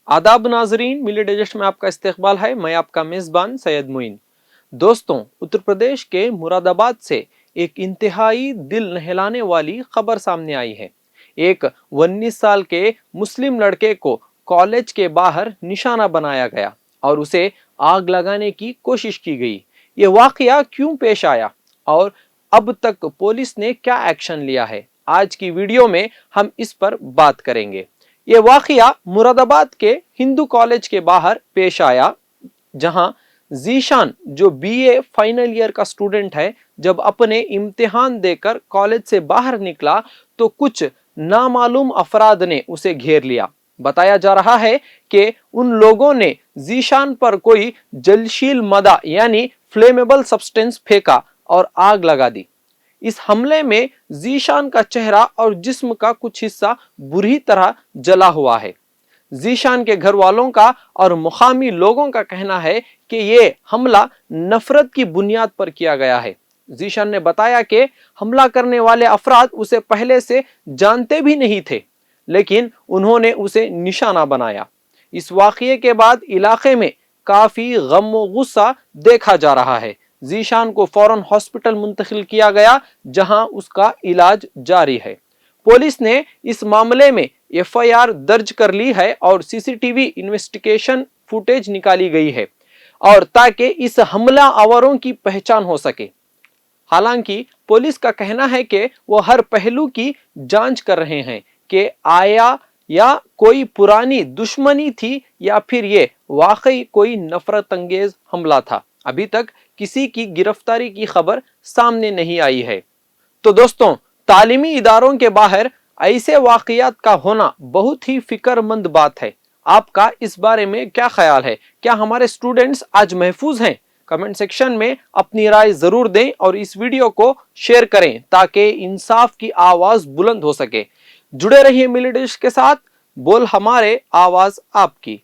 आदाब नाजरीन, मिली डाइजेस्ट में आपका इस्तकबाल है। मैं आपका मेज़बान सैयद मुइन। दोस्तों, उत्तर प्रदेश के मुरादाबाद से एक इंतहाई दिल नहलाने वाली खबर सामने आई है। एक 19 साल के मुस्लिम लड़के को कॉलेज के बाहर निशाना बनाया गया और उसे आग लगाने की कोशिश की गई। ये वाकया क्यों पेश आया और अब तक पुलिस ने क्या एक्शन लिया है, आज की वीडियो में हम इस पर बात करेंगे। ये वाकया मुरादाबाद के हिंदू कॉलेज के बाहर पेश आया, जहां जीशान जो बीए फाइनल ईयर का स्टूडेंट है, जब अपने इम्तिहान देकर कॉलेज से बाहर निकला तो कुछ नामालूम अफराद ने उसे घेर लिया। बताया जा रहा है कि उन लोगों ने जीशान पर कोई जलशील मदा यानी फ्लेमेबल सब्सटेंस फेंका और आग लगा दी। इस हमले में जीशान का चेहरा और जिस्म का कुछ हिस्सा बुरी तरह जला हुआ है। जीशान के घर वालों का और मुकामी लोगों का कहना है कि ये हमला नफरत की बुनियाद पर किया गया है। जीशान ने बताया कि हमला करने वाले अफराद उसे पहले से जानते भी नहीं थे, लेकिन उन्होंने उसे निशाना बनाया। इस वाकये के बाद इलाके में काफी गम व गुस्सा देखा जा रहा है। जीशान को फौरन हॉस्पिटल मुंतकिल किया गया, जहां उसका इलाज जारी है। पुलिस ने इस मामले में एफआईआर दर्ज कर ली है और सीसीटीवी इन्वेस्टिगेशन फुटेज निकाली गई है, और ताकि इस हमला आवरों की पहचान हो सके। हालांकि पुलिस का कहना है कि वो हर पहलू की जांच कर रहे हैं कि आया या कोई पुरानी दुश्मनी थी या फिर ये वाकई कोई नफरत अंगेज हमला था। अभी तक किसी की गिरफ्तारी की खबर सामने नहीं आई है। तो दोस्तों, तालीमी इदारों के बाहर ऐसे वाकयात का होना बहुत ही फिक्रमंद बात है। आपका इस बारे में क्या ख्याल है? क्या हमारे स्टूडेंट्स आज महफूज हैं? कमेंट सेक्शन में अपनी राय जरूर दें और इस वीडियो को शेयर करें ताकि इंसाफ की आवाज बुलंद हो सके। जुड़े रहिए मिली डिश के साथ, बोल हमारे, आवाज आपकी।